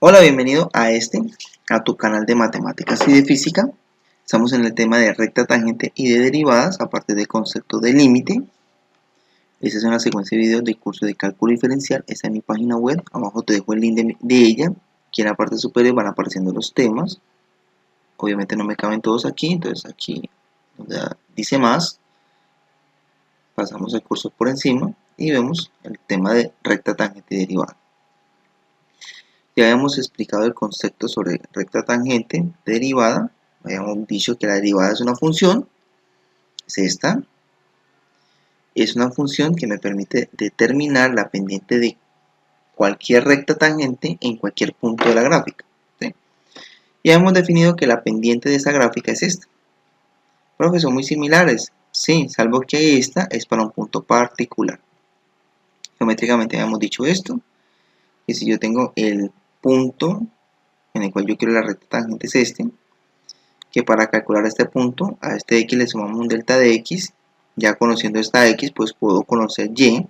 Hola, bienvenido a tu canal de matemáticas y de física. Estamos en el tema de recta, tangente y de derivadas a partir del concepto de límite. Esta es una secuencia de videos del curso de cálculo diferencial. Está en mi página web. Abajo te dejo el link de ella. Aquí en la parte superior van apareciendo los temas. Obviamente no me caben todos aquí, entonces aquí donde dice más, pasamos el curso por encima y vemos el tema de recta, tangente y derivada. Ya habíamos explicado el concepto sobre recta, tangente, derivada. Habíamos dicho que la derivada es una función, es esta. Es una función que me permite determinar la pendiente de cualquier recta tangente en cualquier punto de la gráfica, ¿sí? Ya hemos definido que la pendiente de esa gráfica es esta. Pero que son muy similares, sí, salvo que esta es para un punto particular. Geométricamente habíamos dicho esto, que si yo tengo el punto en el cual yo quiero la recta tangente es este, que para calcular este punto, a este x le sumamos un delta de x. Ya conociendo esta x, pues puedo conocer y.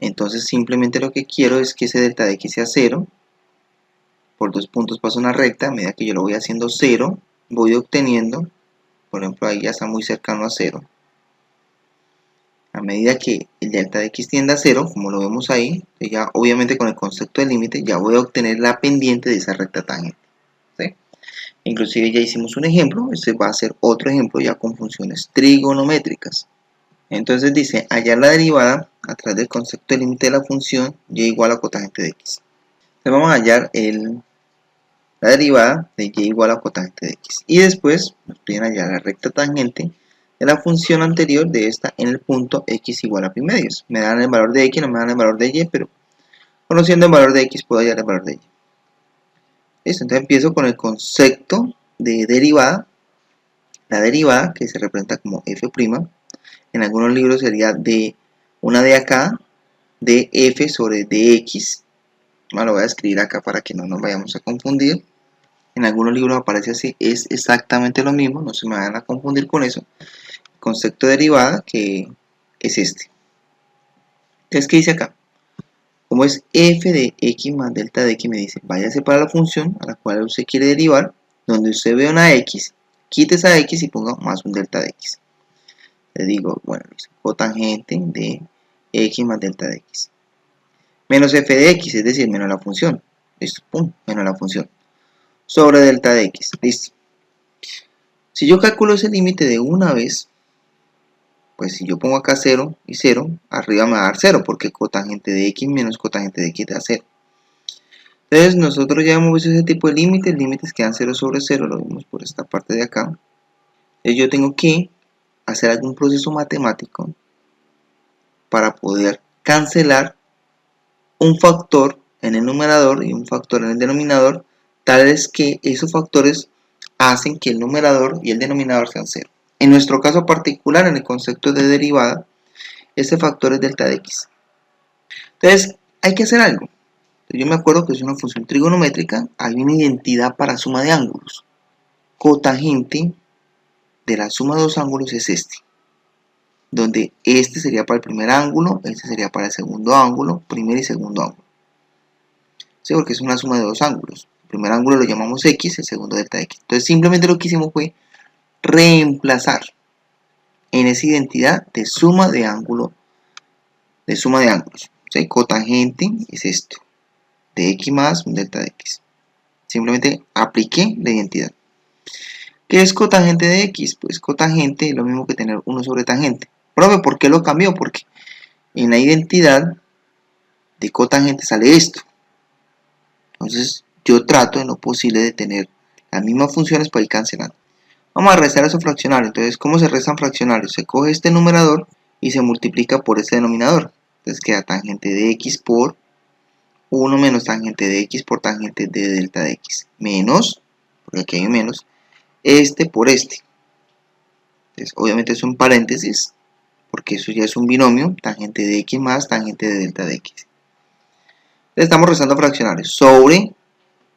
Entonces simplemente lo que quiero es que ese delta de x sea 0. Por dos puntos paso una recta. A medida que yo lo voy haciendo 0, voy obteniendo, por ejemplo, ahí ya está muy cercano a 0. A medida que el delta de x tiende a 0, como lo vemos ahí, ya obviamente con el concepto de límite, ya voy a obtener la pendiente de esa recta tangente, ¿sí? Inclusive ya hicimos un ejemplo, este va a ser otro ejemplo ya con funciones trigonométricas. Entonces dice, hallar la derivada a través del concepto de límite de la función y igual a cotangente de x. Entonces vamos a hallar la derivada de y igual a cotangente de x. Y después nos piden hallar la recta tangente de la función anterior de esta en el punto x igual a pi medios. Me dan el valor de x, no me dan el valor de y, pero conociendo el valor de x puedo hallar el valor de y. Listo, entonces empiezo con el concepto de derivada. La derivada, que se representa como f', en algunos libros sería de una de acá, de f sobre dx. Lo voy a escribir acá para que no nos vayamos a confundir. En algunos libros aparece así, es exactamente lo mismo, no se me van a confundir con eso. El concepto de derivada, que es este. Entonces, ¿qué dice acá? Como es f de x más delta de x, me dice, váyase para la función a la cual usted quiere derivar, donde usted ve una x, quite esa x y ponga más un delta de x. Le digo, bueno, cotangente de x más delta de x. Menos f de x, es decir, menos la función. Listo, pum, menos la función. Sobre delta de x, listo. Si yo calculo ese límite de una vez, pues si yo pongo acá 0 y 0, arriba me va a dar 0, porque cotangente de x menos cotangente de x da 0. Entonces nosotros ya hemos visto ese tipo de límites quedan 0 sobre 0, lo vimos por esta parte de acá. Entonces yo tengo que hacer algún proceso matemático para poder cancelar un factor en el numerador y un factor en el denominador, tales que esos factores hacen que el numerador y el denominador sean 0. En nuestro caso particular, en el concepto de derivada, este factor es delta de x. Entonces, hay que hacer algo. Yo me acuerdo que es una función trigonométrica, hay una identidad para suma de ángulos. Cotangente de la suma de dos ángulos es este, donde este sería para el primer ángulo, este sería para el segundo ángulo, primer y segundo ángulo. ¿Sí? Porque es una suma de dos ángulos. El primer ángulo lo llamamos x, el segundo delta x. Entonces simplemente lo que hicimos fue reemplazar en esa identidad de suma de ángulos. ¿Sí? Cotangente es esto, de x más un delta de x. Simplemente apliqué la identidad. ¿Qué es cotangente de x? Pues cotangente es lo mismo que tener 1 sobre tangente. Profe, ¿por qué lo cambió? Porque en la identidad de cotangente sale esto. Entonces yo trato en lo posible de tener las mismas funciones para ir cancelando. Vamos a restar esos fraccionarios. Entonces, ¿cómo se restan fraccionarios? Se coge este numerador y se multiplica por este denominador. Entonces queda tangente de x por 1 menos tangente de x por tangente de delta de x. Menos, porque aquí hay un menos, este por este. Entonces, obviamente es un paréntesis, porque eso ya es un binomio, tangente de x más tangente de delta de x. Le estamos restando fraccionarios sobre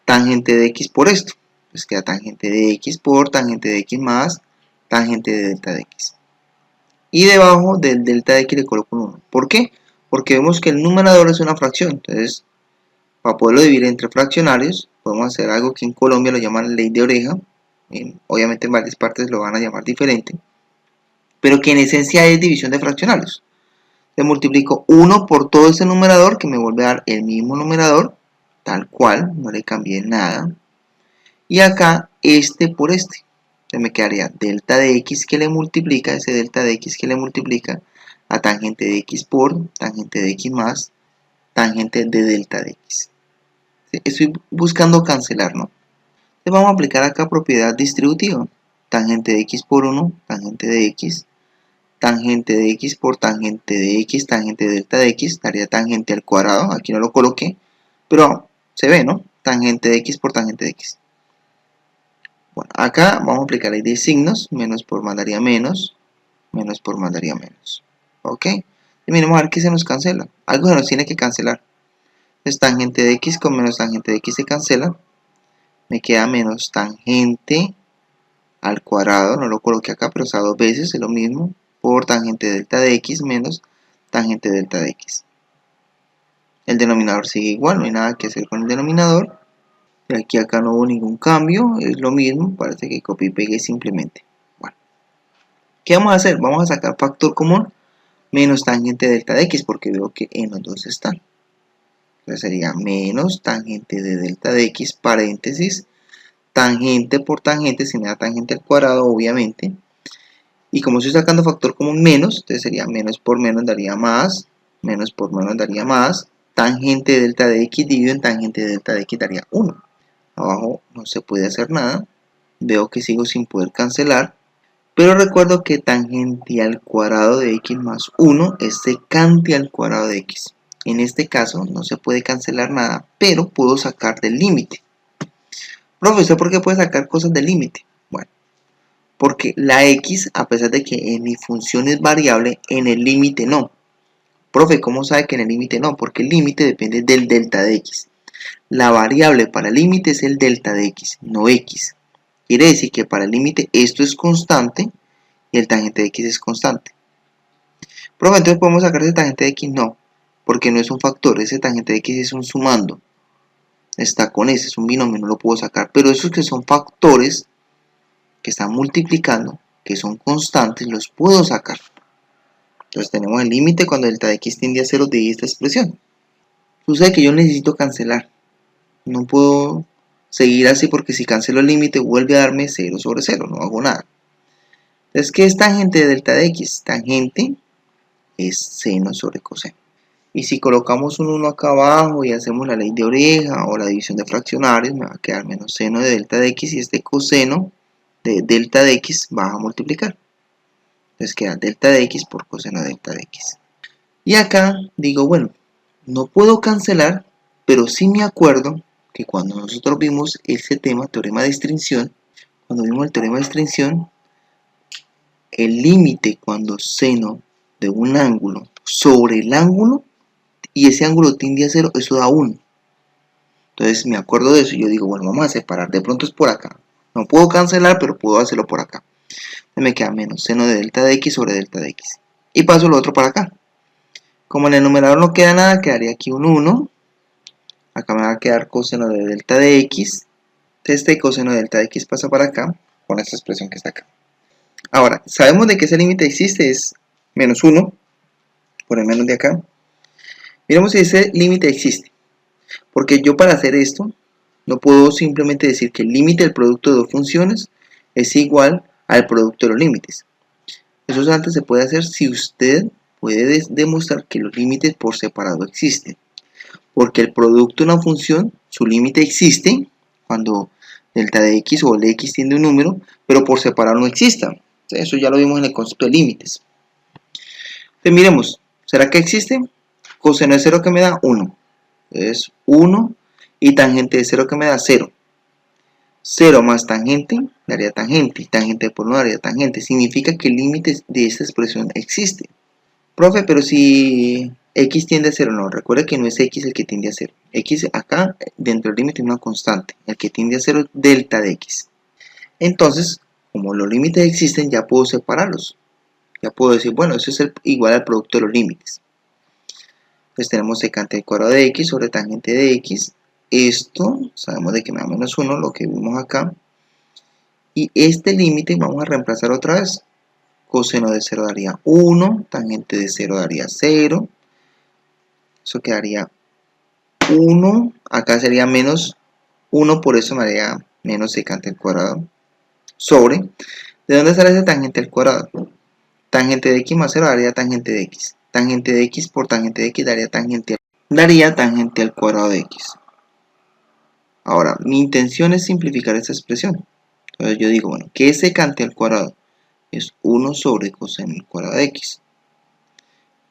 tangente de x por esto. Pues queda tangente de x por tangente de x más tangente de delta de x. Y debajo del delta de x le coloco un 1. ¿Por qué? Porque vemos que el numerador es una fracción. Entonces, Para poderlo dividir entre fraccionarios, podemos hacer algo que en Colombia lo llaman ley de oreja. Obviamente en varias partes lo van a llamar diferente, pero que en esencia es división de fraccionarios. Le multiplico 1 por todo ese numerador, que me vuelve a dar el mismo numerador, tal cual, no le cambié nada. Y acá este por este. Entonces me quedaría delta de x que le multiplica, ese delta de x que le multiplica a tangente de x por tangente de x más tangente de delta de x. Estoy buscando cancelar, ¿no? Entonces vamos a aplicar acá propiedad distributiva. Tangente de x por 1, tangente de x, tangente de x por tangente de x, tangente de delta de x, daría tangente al cuadrado, aquí no lo coloqué, pero se ve, ¿no? Tangente de x por tangente de x. Bueno, acá vamos a aplicar ley de signos, menos por más daría menos, menos por más daría menos. ¿Ok? Y miremos a ver qué se nos cancela. Algo se nos tiene que cancelar. Entonces tangente de x con menos tangente de x se cancela. Me queda menos tangente al cuadrado, no lo coloqué acá, pero está dos veces, es lo mismo, por tangente de delta de x menos tangente de delta de x. El denominador sigue igual, no hay nada que hacer con el denominador. De aquí a acá no hubo ningún cambio, es lo mismo, parece que copié y pegué simplemente. Bueno, ¿qué vamos a hacer? Vamos a sacar factor común menos tangente de delta de x, porque veo que en los dos están. Entonces sería menos tangente de delta de x, paréntesis, tangente por tangente, si me da tangente al cuadrado, obviamente. Y como estoy sacando factor común menos, entonces sería menos por menos daría más, menos por menos daría más, tangente de delta de x dividido en tangente de delta de x daría 1. Abajo no se puede hacer nada, veo que sigo sin poder cancelar, pero recuerdo que tangente al cuadrado de x más 1 es secante al cuadrado de x. En este caso no se puede cancelar nada, pero puedo sacar del límite. Profesor, ¿por qué puede sacar cosas del límite? Bueno, porque la x, a pesar de que en mi función es variable, en el límite no. Profe, ¿cómo sabe que en el límite no? Porque el límite depende del delta de x. La variable para el límite es el delta de x, no x. Quiere decir que para el límite esto es constante y el tangente de x es constante. Profe, entonces podemos sacar ese tangente de x, no, porque no es un factor, ese tangente de x es un sumando. Está con ese, es un binomio, no lo puedo sacar. Pero esos que son factores, que están multiplicando, que son constantes, los puedo sacar. Entonces tenemos el límite cuando delta de x tiende a 0 de esta expresión. Sucede que yo necesito cancelar. No puedo seguir así porque si cancelo el límite vuelve a darme 0 sobre 0, no hago nada. Entonces, ¿qué es tangente de delta de x? Tangente es seno sobre coseno. Y si colocamos un 1 acá abajo y hacemos la ley de oreja o la división de fraccionarios, me va a quedar menos seno de delta de x y este coseno de delta de x va a multiplicar. Entonces queda delta de x por coseno de delta de x. Y acá digo, bueno, no puedo cancelar, pero sí me acuerdo que cuando nosotros vimos ese tema, teorema de extinción, cuando vimos el teorema de extinción, el límite cuando seno de un ángulo sobre el ángulo y ese ángulo tiende a 0, eso da 1. Entonces me acuerdo de eso y yo digo, bueno, vamos a separar, de pronto es por acá. No puedo cancelar, pero puedo hacerlo por acá. Entonces me queda menos seno de delta de x sobre delta de x. Y paso lo otro para acá. Como en el numerador no queda nada, quedaría aquí un 1. Acá me va a quedar coseno de delta de x. Este coseno de delta de x pasa para acá, con esta expresión que está acá. Ahora, sabemos de que ese límite existe, es menos 1, por el menos de acá. Miremos si ese límite existe. Porque yo para hacer esto, no puedo simplemente decir que el límite del producto de dos funciones es igual al producto de los límites. Eso solamente se puede hacer si usted puede demostrar que los límites por separado existen. Porque el producto de una función, su límite existe cuando delta de x o el de x tiene un número, pero por separado no exista. Eso ya lo vimos en el concepto de límites. Entonces miremos, ¿será que existe? Coseno de 0 que me da 1. Es 1 y tangente de 0 que me da 0. 0 más tangente daría tangente y tangente por 1 daría tangente. Significa que el límite de esta expresión existe. Profe, pero si x tiende a 0, no, recuerda que no es x el que tiende a 0. X acá dentro del límite es una constante. El que tiende a 0 es delta de x. Entonces, como los límites existen, ya puedo separarlos. Ya puedo decir, bueno, eso es igual al producto de los límites. Entonces tenemos secante al cuadrado de x sobre tangente de x esto, sabemos de que me da menos 1, lo que vimos acá. Y este límite vamos a reemplazar otra vez. Coseno de 0 daría 1, tangente de 0 daría 0. Eso quedaría 1, acá sería menos 1, por eso me haría menos secante al cuadrado. Sobre, ¿de dónde sale ese tangente al cuadrado? Tangente de x más 0 daría tangente de x. Tangente de x por tangente de x daría tangente al cuadrado de x. Ahora, mi intención es simplificar esta expresión. Entonces yo digo, bueno, ¿qué es secante al cuadrado? Es 1 sobre coseno al cuadrado de x.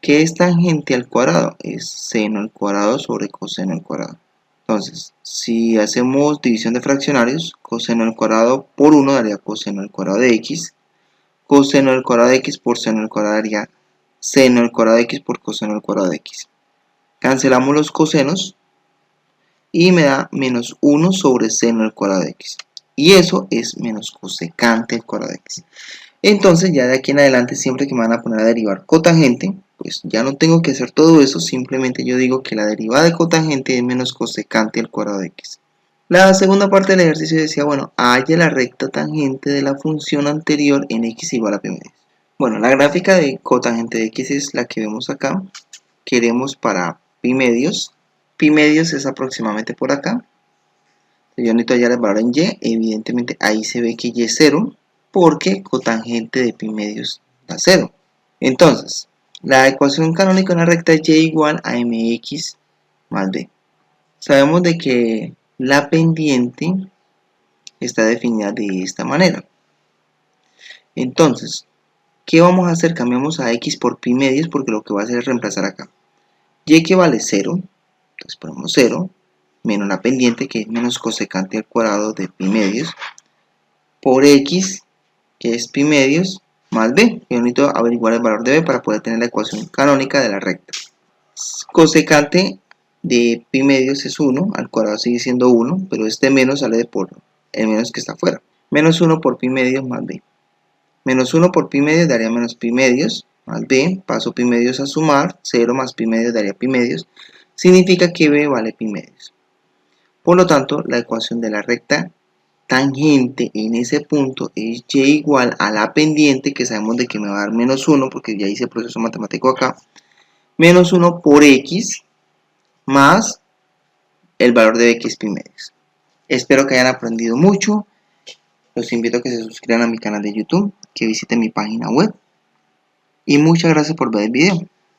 ¿Qué es tangente al cuadrado? Es seno al cuadrado sobre coseno al cuadrado. Entonces, si hacemos división de fraccionarios, coseno al cuadrado por 1 daría coseno al cuadrado de x. Coseno al cuadrado de x por seno al cuadrado daría seno al cuadrado de x por coseno al cuadrado de x. Cancelamos los cosenos y me da menos 1 sobre seno al cuadrado de x. Y eso es menos cosecante al cuadrado de x. Entonces ya de aquí en adelante, siempre que me van a poner a derivar cotangente, pues ya no tengo que hacer todo eso, simplemente yo digo que la derivada de cotangente es menos cosecante al cuadrado de x. La segunda parte del ejercicio decía, bueno, halla la recta tangente de la función anterior en x igual a pi medios. Bueno, la gráfica de cotangente de x es la que vemos acá. Queremos para pi medios. Pi medios es aproximadamente por acá. Yo necesito hallar el valor en y, evidentemente ahí se ve que y es 0, porque cotangente de pi medios da 0. Entonces, la ecuación canónica de una recta es y igual a mx más b. Sabemos de que la pendiente está definida de esta manera. Entonces, ¿qué vamos a hacer? Cambiamos a x por pi medios, porque lo que va a hacer es reemplazar acá. Y que vale 0, entonces ponemos 0, menos la pendiente que es menos cosecante al cuadrado de pi medios, por x, que es pi medios, más b. Yo necesito averiguar el valor de b para poder tener la ecuación canónica de la recta. Cosecante de pi medios es 1, al cuadrado sigue siendo 1, pero este menos sale de por el menos que está afuera. Menos 1 por pi medios más b. Menos 1 por pi medios daría menos pi medios más b. Paso pi medios a sumar, 0 más pi medios daría pi medios. Significa que b vale pi medios. Por lo tanto, la ecuación de la recta tangente en ese punto es y igual a la pendiente, que sabemos de que me va a dar menos 1, porque ya hice el proceso matemático acá, menos 1 por x más el valor de b, que es pi medios. Espero que hayan aprendido mucho. Los invito a que se suscriban a mi canal de YouTube, que visiten mi página web. Y muchas gracias por ver el video.